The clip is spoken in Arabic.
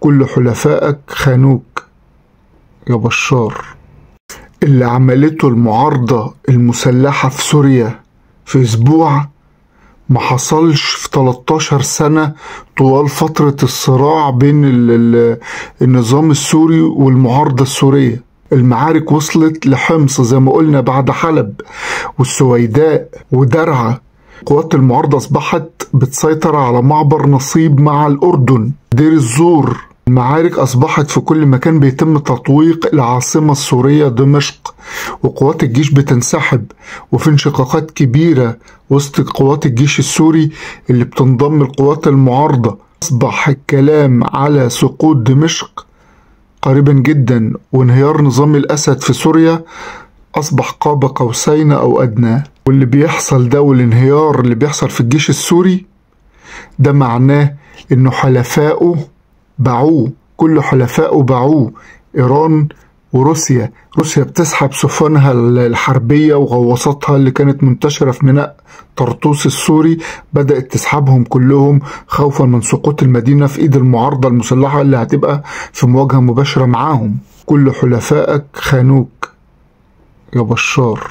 كل حلفائك خانوك يا بشار. اللي عملته المعارضة المسلحة في سوريا في أسبوع ما حصلش في 13 سنة طوال فترة الصراع بين النظام السوري والمعارضة السورية. المعارك وصلت لحمص زي ما قلنا بعد حلب والسويداء ودرعا. قوات المعارضة أصبحت بتسيطر على معبر نصيب مع الأردن، دير الزور. المعارك أصبحت في كل مكان، بيتم تطويق العاصمة السورية دمشق، وقوات الجيش بتنسحب، وفي انشقاقات كبيرة وسط قوات الجيش السوري اللي بتنضم لقوات المعارضة. أصبح الكلام على سقوط دمشق قريبا جدا، وانهيار نظام الأسد في سوريا أصبح قاب قوسين أو أدنى. واللي بيحصل ده والانهيار اللي بيحصل في الجيش السوري ده معناه إنه حلفائه باعوه، كل حلفائه باعوه. إيران وروسيا. روسيا بتسحب سفنها الحربية وغواصاتها اللي كانت منتشرة في ميناء طرطوس السوري، بدأت تسحبهم كلهم خوفا من سقوط المدينة في إيد المعارضة المسلحة اللي هتبقى في مواجهة مباشرة معاهم. كل حلفائك خانوك يا بشار.